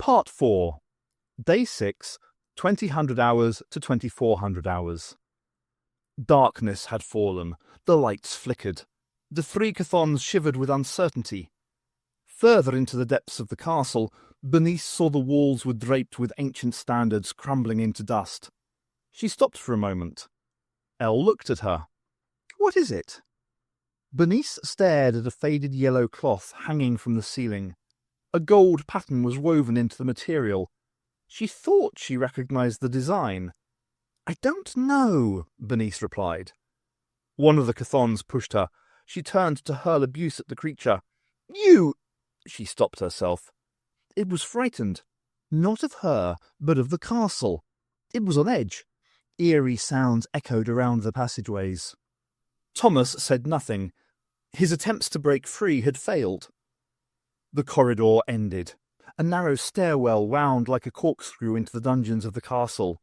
Part 4. Day 6, 2000 hours to 2400 hours. Darkness had fallen. The lights flickered. The three Chthons shivered with uncertainty. Further into the depths of the castle, Bernice saw the walls were draped with ancient standards crumbling into dust. She stopped for a moment. Elle looked at her. "What is it?" Bernice stared at a faded yellow cloth hanging from the ceiling. A gold pattern was woven into the material. She thought she recognized the design. "I don't know," Bernice replied. One of the Chthons pushed her. She turned to hurl abuse at the creature. "You—" She stopped herself. It was frightened. Not of her, but of the castle. It was on edge. Eerie sounds echoed around the passageways. Thomas said nothing. His attempts to break free had failed. The corridor ended. A narrow stairwell wound like a corkscrew into the dungeons of the castle.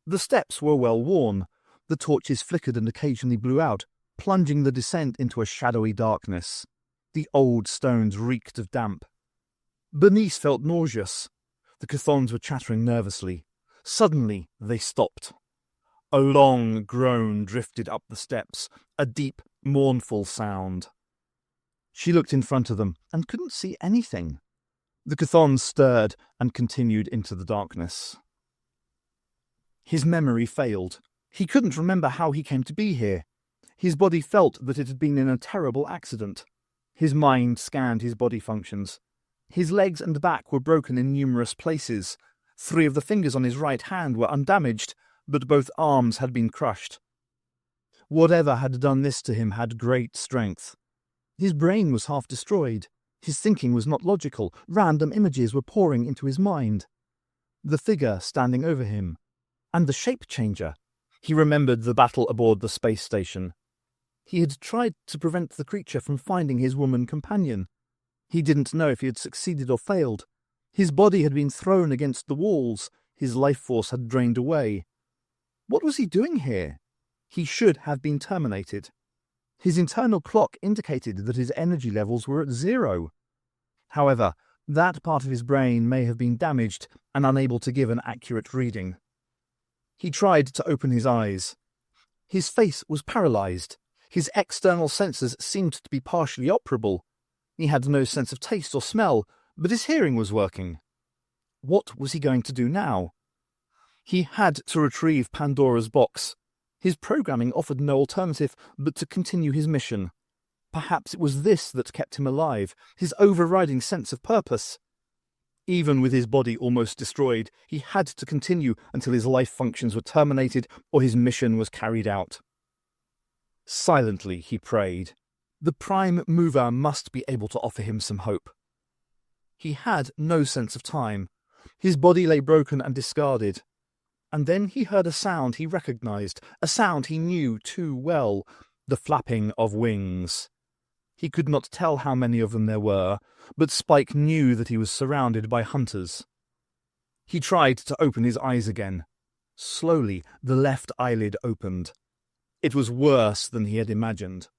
The steps were well worn. The torches flickered and occasionally blew out, plunging the descent into a shadowy darkness. The old stones reeked of damp. Bernice felt nauseous. The Chthons were chattering nervously. Suddenly they stopped. A long groan drifted up the steps, a deep, mournful sound. She looked in front of them and couldn't see anything. The Chthons stirred and continued into the darkness. His memory failed. He couldn't remember how he came to be here. His body felt that it had been in a terrible accident. His mind scanned his body functions. His legs and back were broken in numerous places. 3 of the fingers on his right hand were undamaged, but both arms had been crushed. Whatever had done this to him had great strength. His brain was half destroyed. His thinking was not logical. Random images were pouring into his mind. The figure standing over him. And the shape changer. He remembered the battle aboard the space station. He had tried to prevent the creature from finding his woman companion. He didn't know if he had succeeded or failed. His body had been thrown against the walls. His life force had drained away. What was he doing here? He should have been terminated. His internal clock indicated that his energy levels were at 0. However, that part of his brain may have been damaged and unable to give an accurate reading. He tried to open his eyes. His face was paralyzed. His external senses seemed to be partially operable. He had no sense of taste or smell, but his hearing was working. What was he going to do now? He had to retrieve Pandora's box. His programming offered no alternative but to continue his mission. Perhaps it was this that kept him alive, his overriding sense of purpose. Even with his body almost destroyed, he had to continue until his life functions were terminated or his mission was carried out. Silently he prayed. The Prime Mover must be able to offer him some hope. He had no sense of time. His body lay broken and discarded. And then he heard a sound he recognized, a sound he knew too well, the flapping of wings. He could not tell how many of them there were, but Spike knew that he was surrounded by hunters. He tried to open his eyes again. Slowly, the left eyelid opened. It was worse than he had imagined.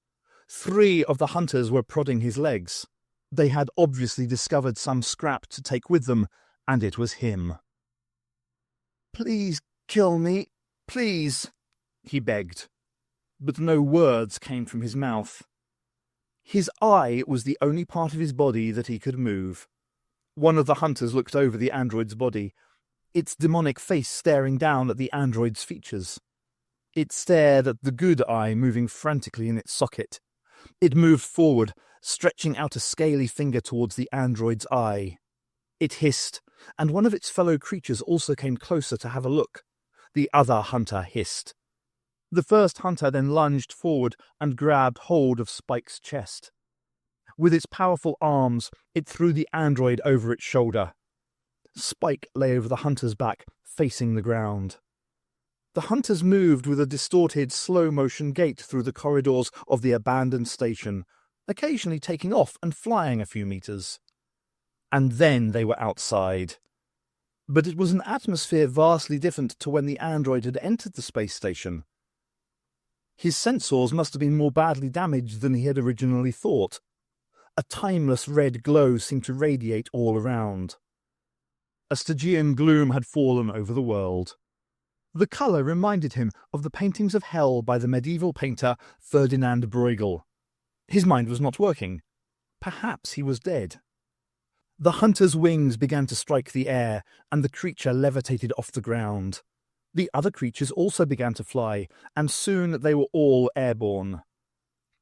3 of the hunters were prodding his legs. They had obviously discovered some scrap to take with them, and it was him. "Please kill me, please," he begged. But no words came from his mouth. His eye was the only part of his body that he could move. One of the hunters looked over the android's body, its demonic face staring down at the android's features. It stared at the good eye moving frantically in its socket. It moved forward, stretching out a scaly finger towards the android's eye. It hissed, and one of its fellow creatures also came closer to have a look. The other hunter hissed. The first hunter then lunged forward and grabbed hold of Spike's chest. With its powerful arms, it threw the android over its shoulder. Spike lay over the hunter's back, facing the ground. The hunters moved with a distorted, slow-motion gait through the corridors of the abandoned station, occasionally taking off and flying a few meters. And then they were outside. But it was an atmosphere vastly different to when the android had entered the space station. His sensors must have been more badly damaged than he had originally thought. A timeless red glow seemed to radiate all around. A Stygian gloom had fallen over the world. The colour reminded him of the paintings of hell by the medieval painter Ferdinand Bruegel. His mind was not working. Perhaps he was dead. The hunter's wings began to strike the air, and the creature levitated off the ground. The other creatures also began to fly, and soon they were all airborne.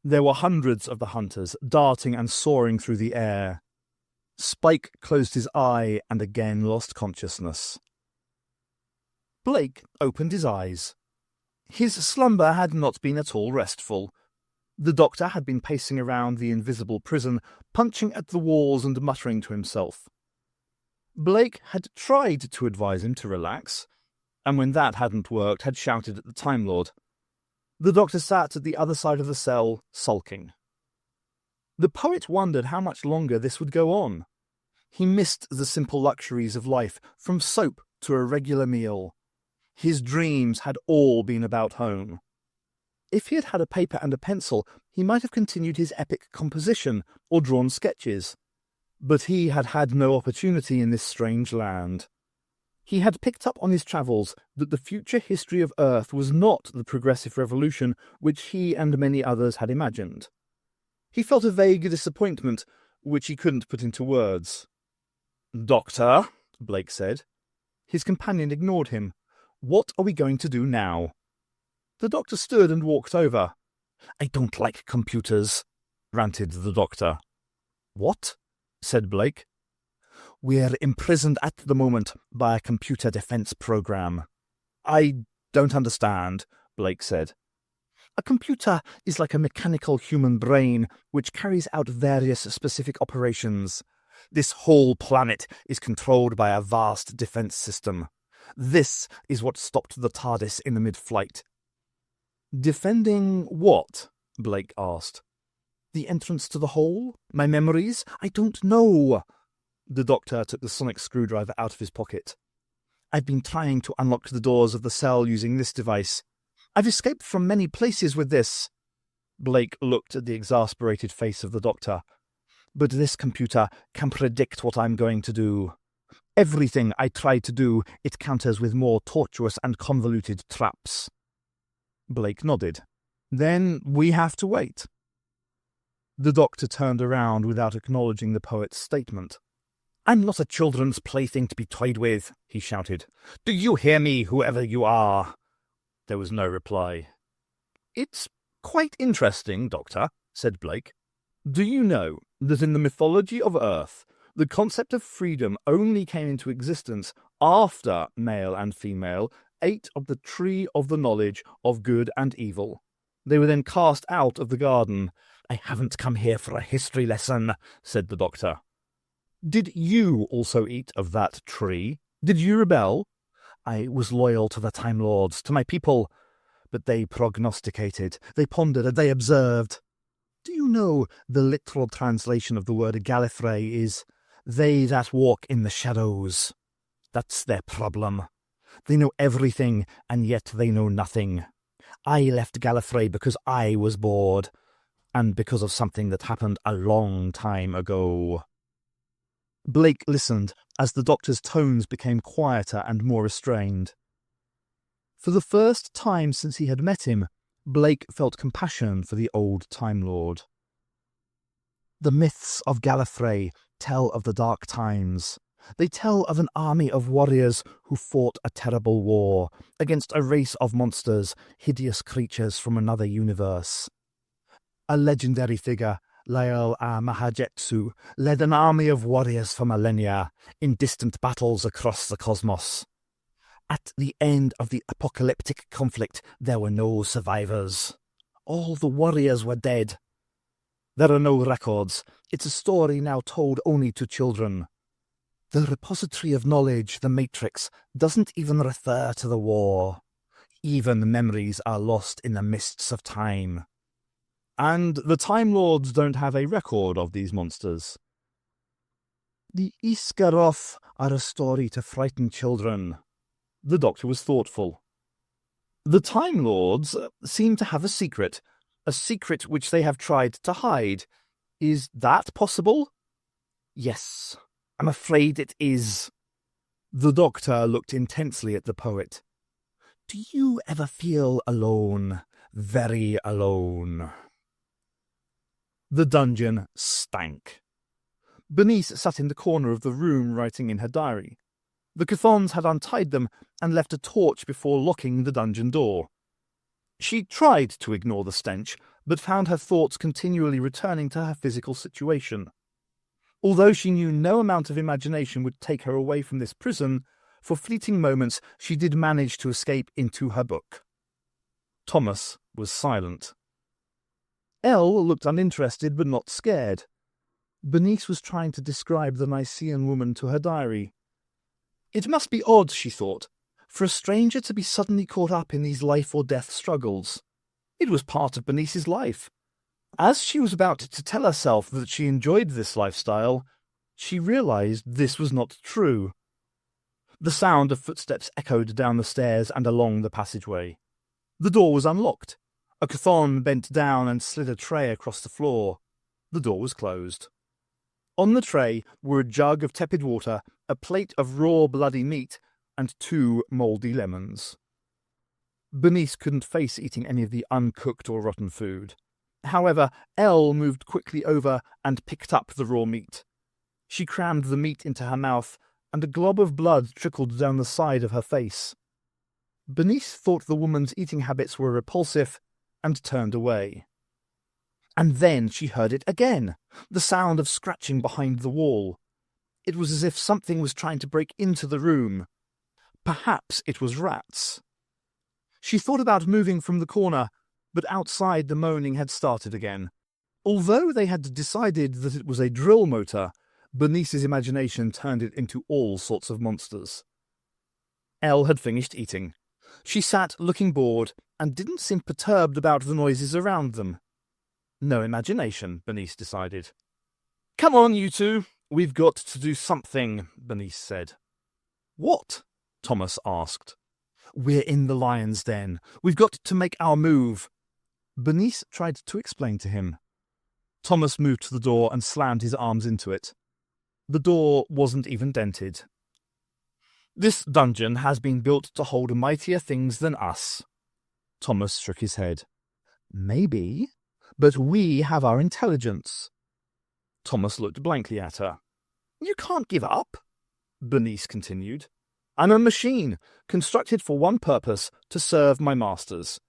There were hundreds of the hunters, darting and soaring through the air. Spike closed his eye and again lost consciousness. Blake opened his eyes. His slumber had not been at all restful. The doctor had been pacing around the invisible prison, punching at the walls and muttering to himself. Blake had tried to advise him to relax, and when that hadn't worked, had shouted at the Time Lord. The doctor sat at the other side of the cell, sulking. The poet wondered how much longer this would go on. He missed the simple luxuries of life, from soap to a regular meal. His dreams had all been about home. If he had had a paper and a pencil, he might have continued his epic composition or drawn sketches. But he had had no opportunity in this strange land. He had picked up on his travels that the future history of Earth was not the progressive revolution which he and many others had imagined. He felt a vague disappointment, which he couldn't put into words. "Doctor," Blake said. His companion ignored him. "What are we going to do now?" The doctor stood and walked over. "I don't like computers," ranted the doctor. "What?" said Blake. "We're imprisoned at the moment by a computer defense program." "I don't understand," Blake said. "A computer is like a mechanical human brain which carries out various specific operations. This whole planet is controlled by a vast defense system. This is what stopped the TARDIS in the mid-flight." "Defending what?" Blake asked. "The entrance to the hole? My memories? I don't know." The doctor took the sonic screwdriver out of his pocket. "I've been trying to unlock the doors of the cell using this device. I've escaped from many places with this." Blake looked at the exasperated face of the doctor. "But this computer can predict what I'm going to do. Everything I try to do, it counters with more tortuous and convoluted traps." Blake nodded. "Then we have to wait." The doctor turned around without acknowledging the poet's statement. "I'm not a children's plaything to be toyed with," he shouted. "Do you hear me, whoever you are?" There was no reply. "It's quite interesting, Doctor," said Blake. "Do you know that in the mythology of Earth, the concept of freedom only came into existence after male and female ate of the tree of the knowledge of good and evil? They were then cast out of the garden." "I haven't come here for a history lesson," said the doctor. "Did you also eat of that tree? Did you rebel?" "I was loyal to the Time Lords, to my people. But they prognosticated, they pondered, and they observed. Do you know the literal translation of the word Gallifrey is, 'They that walk in the shadows'? That's their problem. They know everything, and yet they know nothing. I left Gallifrey because I was bored, and because of something that happened a long time ago." Blake listened as the doctor's tones became quieter and more restrained. For the first time since he had met him, Blake felt compassion for the old Time Lord. "The myths of Gallifrey tell of the dark times. They tell of an army of warriors who fought a terrible war against a race of monsters, hideous creatures from another universe. A legendary figure, Lael Mahajetsu, led an army of warriors for millennia in distant battles across the cosmos. At the end of the apocalyptic conflict, there were no survivors. All the warriors were dead. There are no records. It's a story now told only to children. The repository of knowledge, the Matrix, doesn't even refer to the war. Even memories are lost in the mists of time." "And the Time Lords don't have a record of these monsters?" "The Iskaroth are a story to frighten children." The doctor was thoughtful. "The Time Lords seem to have a secret which they have tried to hide. Is that possible?" "Yes, I'm afraid it is." The doctor looked intensely at the poet. "Do you ever feel alone, very alone?" The dungeon stank. Bernice sat in the corner of the room writing in her diary. The Chthons had untied them and left a torch before locking the dungeon door. She tried to ignore the stench, but found her thoughts continually returning to her physical situation. Although she knew no amount of imagination would take her away from this prison, for fleeting moments she did manage to escape into her book. Thomas was silent. Elle looked uninterested but not scared. Bernice was trying to describe the Nicean woman to her diary. It must be odd, she thought, for a stranger to be suddenly caught up in these life-or-death struggles. It was part of Bernice's life. As she was about to tell herself that she enjoyed this lifestyle, she realized this was not true. The sound of footsteps echoed down the stairs and along the passageway. The door was unlocked. A Chthon bent down and slid a tray across the floor. The door was closed. On the tray were a jug of tepid water, a plate of raw bloody meat, and 2 mouldy lemons. Bernice couldn't face eating any of the uncooked or rotten food. However, Elle moved quickly over and picked up the raw meat. She crammed the meat into her mouth, and a glob of blood trickled down the side of her face. Bernice thought the woman's eating habits were repulsive, and turned away. And then she heard it again, the sound of scratching behind the wall. It was as if something was trying to break into the room. Perhaps it was rats. She thought about moving from the corner, but outside the moaning had started again. Although they had decided that it was a drill motor, Bernice's imagination turned it into all sorts of monsters. Elle had finished eating. She sat looking bored and didn't seem perturbed about the noises around them. No imagination, Bernice decided. "Come on, you two. We've got to do something," Bernice said. "What?" Thomas asked. "We're in the lion's den. We've got to make our move." Bernice tried to explain to him. Thomas moved to the door and slammed his arms into it. The door wasn't even dented. "This dungeon has been built to hold mightier things than us." Thomas shook his head. "Maybe, but we have our intelligence." Thomas looked blankly at her. "You can't give up," Bernice continued. "I'm a machine, constructed for one purpose, to serve my masters.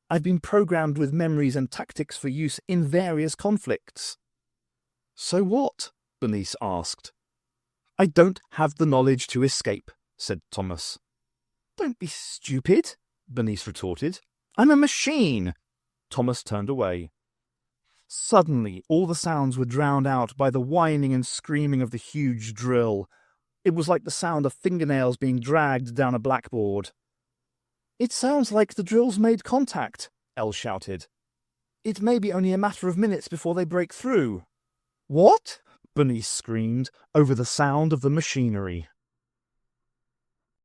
I've been programmed with memories and tactics for use in various conflicts." "So what?" Bernice asked. "I don't have the knowledge to escape," said Thomas. "Don't be stupid," Bernice retorted. "I'm a machine." Thomas turned away. Suddenly, all the sounds were drowned out by the whining and screaming of the huge drill. It was like the sound of fingernails being dragged down a blackboard. "It sounds like the drill's made contact," Elle shouted. "It may be only a matter of minutes before they break through." "What?" Bernice screamed over the sound of the machinery.